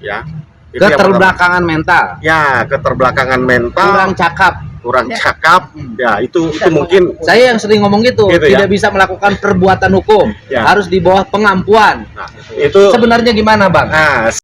ya. Itu Keterbelakangan mental. Ya, keterbelakangan mental. Kurang cakap. Ya, itu mungkin Saya yang sering ngomong gitu tidak bisa melakukan perbuatan hukum, harus di bawah pengampuan. Nah, itu sebenarnya gimana, Bang? Nah,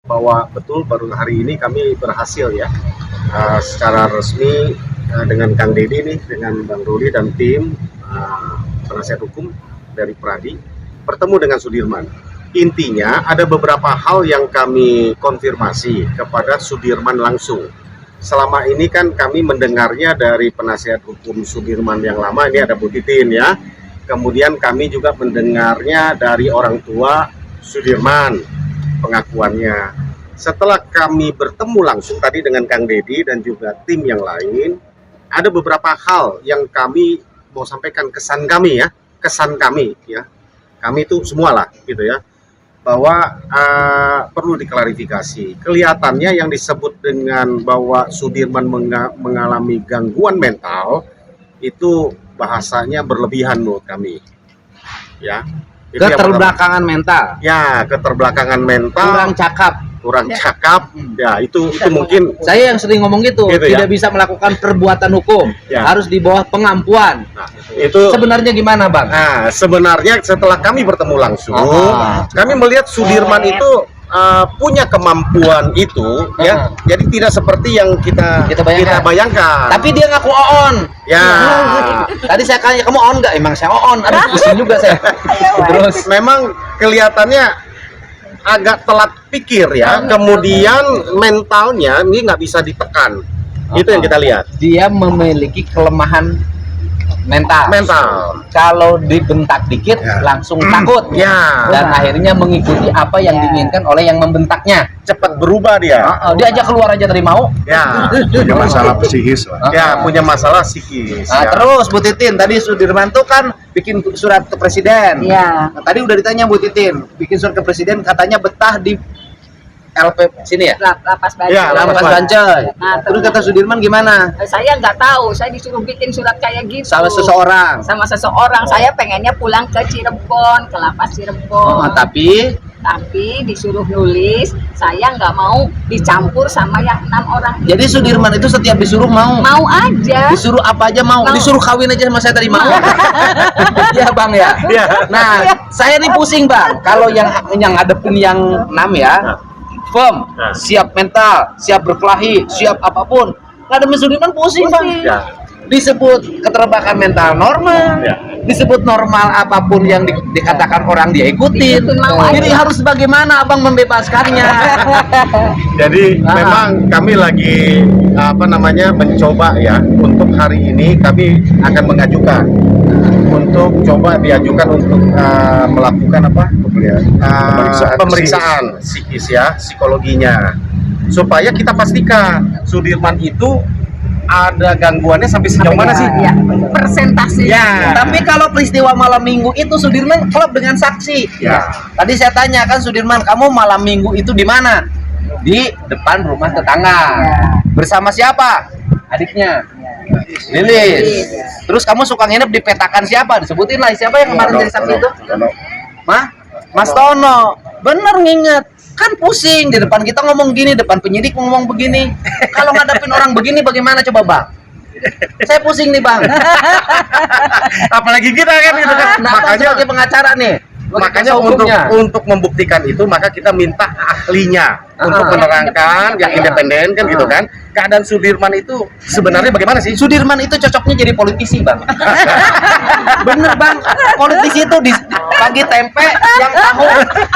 bahwa betul baru hari ini kami berhasil ya secara resmi dengan Kang Deddy nih, dengan Bang Ruli dan tim penasihat hukum dari Pradi bertemu dengan Sudirman. Intinya ada beberapa hal yang kami konfirmasi kepada Sudirman langsung. Selama ini kan kami mendengarnya dari penasihat hukum Sudirman yang lama, ini ada Bu Titin ya. Kemudian kami juga mendengarnya dari orang tua Sudirman, pengakuannya. Setelah kami bertemu langsung tadi dengan Kang Deddy dan juga tim yang lain, ada beberapa hal yang kami mau sampaikan, kesan kami ya, kami itu semualah gitu ya, bahwa perlu diklarifikasi. Kelihatannya yang disebut dengan bahwa Sudirman mengalami gangguan mental itu bahasanya berlebihan menurut kami ya. Keterbelakangan mental. Ya, keterbelakangan mental. Kurang cakap. Ya, itu mungkin saya yang sering ngomong gitu tidak bisa melakukan perbuatan hukum, harus di bawah pengampuan. Nah, itu sebenarnya gimana, Bang? Nah, sebenarnya setelah kami bertemu langsung, kami melihat Sudirman itu punya kemampuan itu ya. Jadi tidak seperti yang kita bayangkan. Tapi dia ngaku on. Ya. Tadi saya tanya, kamu on nggak? Emang saya on. Ada pusing juga saya. Terus memang kelihatannya agak telat pikir ya. Kemudian mentalnya ini nggak bisa ditekan. Itu yang kita lihat. Dia memiliki kelemahan mental. Kalau dibentak dikit langsung takut dan akhirnya mengikuti apa yang diinginkan oleh yang membentaknya. Cepat berubah dia. Dia aja keluar aja dari mau. Punya masalah psikis lah. Punya masalah psikis. Terus Bu Titin, tadi Sudirman tuh kan bikin surat ke presiden. Tadi udah ditanya Bu Titin, bikin surat ke presiden katanya betah di LP sini ya? Lapas Bancai. Lapas Bancai. Nah, terus kata Sudirman gimana? Saya nggak tahu, saya disuruh bikin surat kayak gitu. Sama seseorang. Saya pengennya pulang ke Cirebon, ke Lapas Cirebon. Tapi disuruh nulis, saya nggak mau dicampur sama yang 6 orang. Jadi Sudirman itu setiap disuruh mau aja. Disuruh apa aja mau. Disuruh kawin aja sama saya tadi mau. Iya Bang ya. Nah, saya nih pusing Bang. Kalau yang ngadepin yang 6 ya, firm, siap mental, siap berkelahi, siap apapun. Ngadepin Sudirman pusing Bang. Disebut keterbelakangan mental normal, disebut normal apapun yang dikatakan orang dia ikutin. Jadi harus bagaimana Abang membebaskannya? Jadi memang kami lagi mencoba ya, untuk hari ini kami akan mengajukan untuk coba diajukan untuk melakukan pemeriksaan psikis ya, psikologinya, supaya kita pastikan Sudirman itu ada gangguannya sampai sejauh mana sih? Persentase. Tapi kalau peristiwa malam minggu itu Sudirman klop dengan saksi. Tadi saya tanya kan Sudirman, kamu malam minggu itu di mana? Di depan rumah tetangga. Bersama siapa? Adiknya. Lilis. Terus kamu suka nginep di petakan siapa? Disebutin lah siapa yang kemarin jadi saksi itu? Mas Tono. Bener nginget. Kan pusing di depan kita ngomong gini, depan penyidik ngomong begini. Kalau ngadepin orang begini bagaimana coba Bang? Saya pusing nih Bang. Apalagi kita kan gitu kan. Makanya sebagai pengacara nih. Makanya untuk membuktikan itu maka kita minta ahlinya untuk menerangkan yang independen kan gitu kan. Keadaan Sudirman itu sebenarnya bagaimana sih? Sudirman itu cocoknya jadi politisi Bang. Bener Bang, politisi itu di pagi tempe, yang tahu,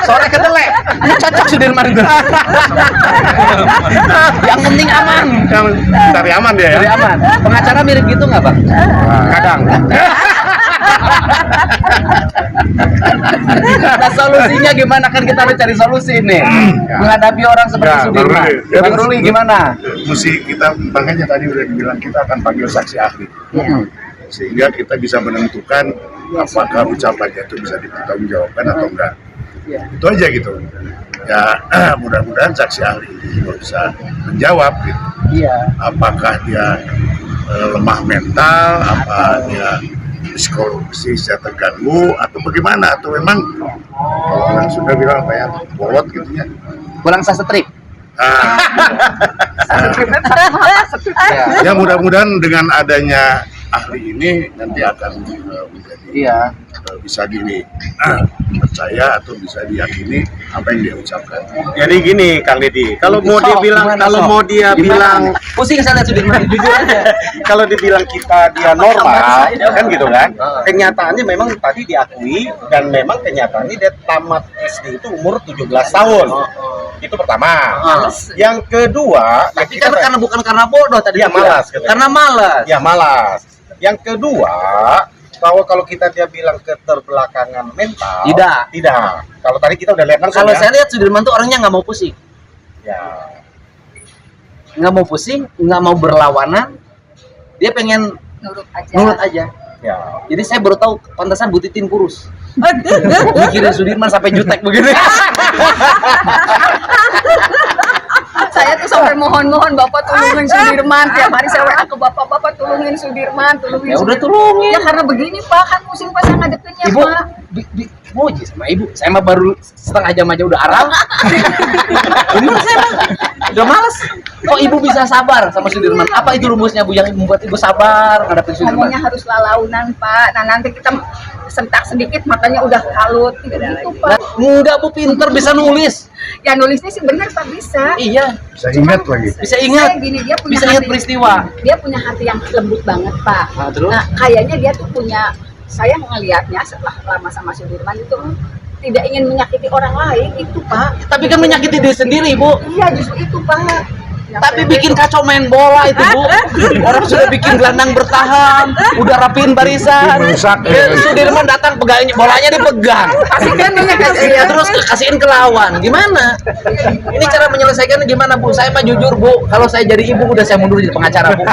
sore kedelai. Cocok Sudirman itu. Yang penting aman. Cari aman dia ya. Cari aman. Pengacara mirip gitu nggak Bang? Kadang. Nah solusinya gimana, kan kita harus cari solusi nih menghadapi orang seperti Sudirman. Bang Ruli gimana? Mesti kita, makanya tadi udah dibilang kita akan panggil saksi ahli. sehingga kita bisa menentukan apakah ucapannya itu bisa dipertanggungjawabkan atau enggak. Itu aja gitu. Ya mudah-mudahan saksi ahli ini juga bisa menjawab gitu. Apakah dia lemah mental, apa dia psikologis terganggu atau bagaimana, atau memang kalau orang sudah bilang apa ya, bolot gitu ya. Kurang sasetrik. Ya mudah-mudahan dengan adanya ahli ini nanti akan menjadi bisa dipercaya atau bisa diyakini apa yang dia ucapkan. Jadi gini Kang Deddy, kalau mau dia bilang pusing saya lihat Sudirman, jujur aja. Kalau dibilang dia normal kan gitu kan, kenyataannya memang tadi diakui dan memang kenyataannya dia tamat SD itu umur 17 tahun. Itu pertama. Yang kedua, tapi kan bukan karena bodoh tadi, ya malas, karena malas. Ya malas. Yang kedua, bahwa kalau dia bilang keterbelakangan mental, tidak. Kalau tadi kita udah lihat kan, kalau saya lihat Sudirman tuh orangnya nggak mau pusing. Ya. Nggak mau pusing, nggak mau berlawanan. Dia pengen nurut aja. Ya. Jadi saya baru tahu pantasan Bu Titin kurus. Mikirin Sudirman sampai jutek begini. Saya tuh sampai mohon Bapak tolongin Sudirman. Tiap hari saya WA ke Bapak tolongin Sudirman, tolongin. Ya udah tolongin. Ya karena begini Pak, kan pusing pas yang ngadepinnya Ibu, Pak. Muji sama Ibu. Saya mah baru setengah jam aja udah aral. Ini saya mah udah males. Kok Ibu bisa sabar sama Sudirman? Apa itu rumusnya Bu yang membuat Ibu sabar ngadepin Sudirman? Ngomongnya harus lalaunan Pak. Nah nanti kita sentak sedikit matanya udah kalut gitu Pak. Enggak Bu, pinter bisa nulis. Ya nulisnya sih benar Pak, bisa. Iya. Bisa ingat lagi. Bisa ingat. Gini, dia punya bisa ingat peristiwa. Dia punya hati yang lembut banget Pak. Nah, kayaknya dia tuh punya. Saya ngelihatnya setelah lama sama Sudirman itu tidak ingin menyakiti orang lain itu Pak. Tapi kan menyakiti diri sendiri Bu. Iya justru itu Pak. Tapi bikin kacau main bola itu Bu. Orang sudah bikin gelandang bertahan, udah rapiin barisan. Sudirman datang pegangnya bolanya dipegang. Terus kasihin ke lawan. Gimana? Ini cara menyelesaikannya gimana Bu? Saya mah jujur Bu, kalau saya jadi ibu udah saya mundur jadi pengacara Bu.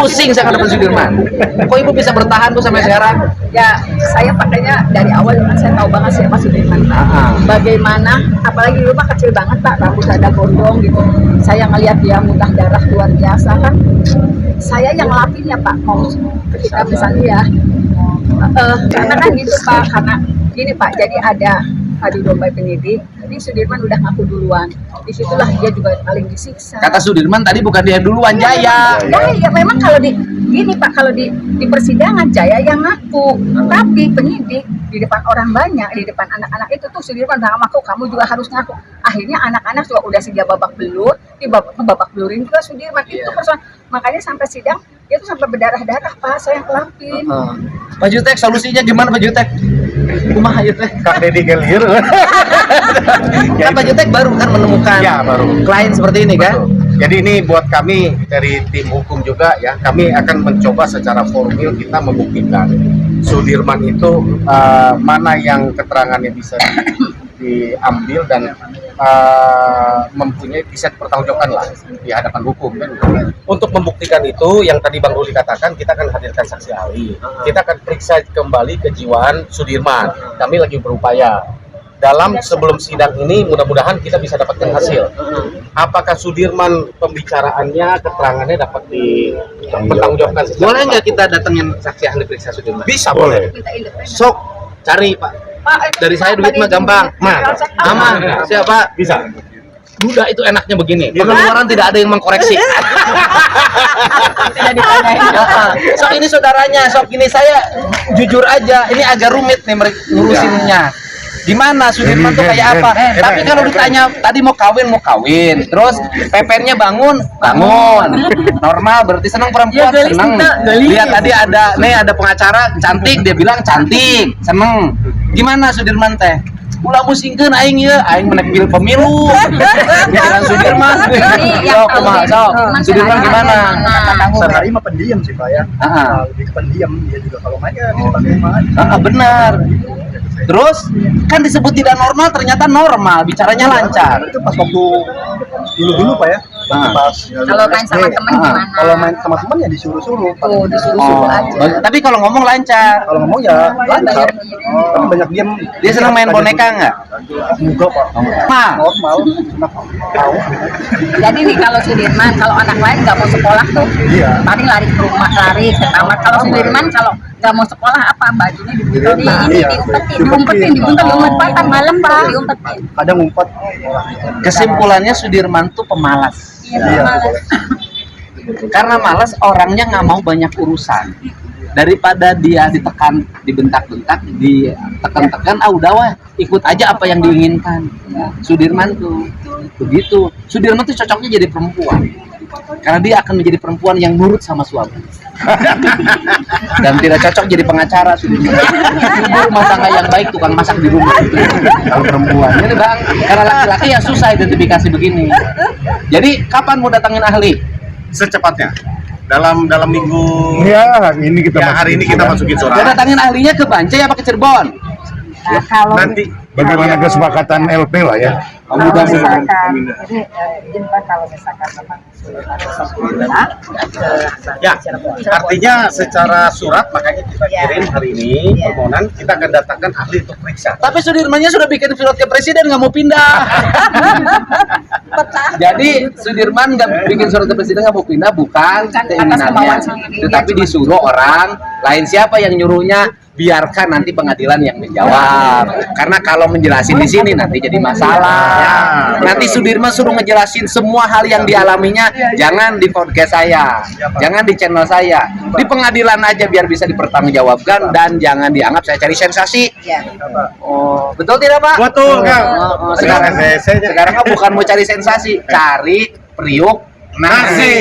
Pusing saya ngadepin Sudirman. Kok Ibu bisa bertahan Bu sampai sekarang? Ya saya pakainya dari awal saya tahu banget siapa Sudirman Pak. Bagaimana, apalagi di rumah kecil banget Pak, rambut ada gondrong gitu. Saya ngelihat dia muntah darah luar biasa kan, saya yang ngelapinya Pak, mau ketika misalnya karena kan gitu Pak, karena gini Pak, jadi ada adu domba penyidik, jadi Sudirman udah ngaku duluan, disitulah dia juga paling disiksa. Kata Sudirman tadi bukan dia duluan, Jaya. Ya memang kalau gini Pak, kalau di persidangan Jaya yang ngaku, tapi penyidik di depan orang banyak, di depan anak-anak itu tuh Sudirman udah ngaku, kamu juga harus ngaku. Akhirnya anak-anak juga udah sedia babak belur, babak belurin juga Sudirman itu persoalan. Makanya sampai sidang dia tuh sampai berdarah-darah Pak, saya yang kelapin. Pak Jutek, solusinya gimana Pak Jutek? Kumaha Jutek? Kang Deddy Gelir. Kan Pak Jutek baru kan menemukan klien seperti ini kan? Jadi ini buat kami dari tim hukum juga ya, kami akan mencoba secara formil kita membuktikan Sudirman itu mana yang keterangannya bisa diambil dan mempunyai bisa dipertanggungjawabkan lah di hadapan hukum kan. Untuk membuktikan itu yang tadi Bang Ruli katakan, kita akan hadirkan saksi ahli, kita akan periksa kembali kejiwaan Sudirman. Kami lagi berupaya dalam sebelum sidang ini, mudah-mudahan kita bisa dapatkan hasil. Apakah Sudirman pembicaraannya, keterangannya dapat dipertanggungjawabkan? Boleh nggak kita datengin saksi ahli periksa Sudirman? Bisa, boleh. Sok cari Pak. Dari saya duit mah gampang. Aman. Siapa? Bisa. Duda itu enaknya begini. Pengeluaran tidak ada yang mengkoreksi. Tidak ditanyain. Sok ini saudaranya, sok ini saya jujur aja. Ini agak rumit nih ngurusinnya. Gimana Sudirman tuh kayak apa? Tapi kalau ditanya tadi mau kawin, terus pepennya bangun. Normal berarti senang perempuan, senang. Lihat tadi ada pengacara cantik, dia bilang cantik, seneng. Gimana Sudirman teh? Ulah musingkeun aing ieu, aing menek pemilu. Jangan Sudirman. Sok. Sudirman gimana? Sehari mah pendiam sih Pak ya. Lebih pendiam, dia juga kalau main ya bisa pakai main. Benar. Terus kan disebut tidak normal, ternyata normal, bicaranya lancar. Itu pas waktu dulu Pak ya. pas Kalau main sama temen gimana? kalau main sama temen ya disuruh-suruh. Tuh, disuruh-suruh aja. Tapi kalau ngomong lancar. Kalau ngomong ya lancar, tapi banyak diam. Dia senang main boneka nggak? Enggak pak. Normal. Tahu. Jadi nih kalau Sudirman, kalau anak lain nggak mau sekolah tuh, Iya. paling lari ke rumah, lari ke kamar. Kalau Sudirman kalau nggak mau sekolah apa bajunya dibuntel, Iya. diumpetin malam pak, diumpetin. Kadang ngumpet. Kesimpulannya Sudirman tuh pemalas. Iya, malas. Karena malas orangnya nggak mau banyak urusan. Daripada dia ditekan, dibentak-bentak, ditekan-tekan, udah wah ikut aja apa yang diinginkan. Sudirman tuh begitu. Sudirman tuh cocoknya jadi perempuan. Karena dia akan menjadi perempuan yang nurut sama suami. Dan tidak cocok jadi pengacara Sudirman. Ibu rumah tangga yang baik, tukang masak di rumah. Kalau perempuan, ini bang, karena laki-laki ya susah identifikasi begini. Jadi kapan mau datangin ahli? Secepatnya. Dalam minggu Ya, hari ini kita hari ini kita masukin Mau surat. datangin ahlinya ke Bancai apa ke Cirebon? Nah, kalau Nanti bagaimana kesepakatan LP lah ya. misalkan, jadi izin Pak, kalau misalkan memang Sudirman ya, artinya secara surat makanya kita kirim hari ini permohonan, kita akan datangkan ahli untuk periksa. Tapi Sudirmannya sudah bikin surat ke presiden, nggak mau pindah. Jadi Sudirman nggak bikin surat ke presiden nggak mau pindah, bukan keinginannya, tetapi disuruh orang lain. Siapa yang nyuruhnya? Biarkan nanti pengadilan yang menjawab. Karena kalau menjelasin di sini nanti jadi masalah. Nanti Sudirman suruh ngejelasin semua hal yang dialaminya, jangan di podcast saya, jangan di channel saya, di pengadilan aja biar bisa dipertanggungjawabkan dan jangan dianggap saya cari sensasi. Oh, betul tidak Pak? Betul, Kang. Sekarang bukan mau cari sensasi, cari periuk nasi.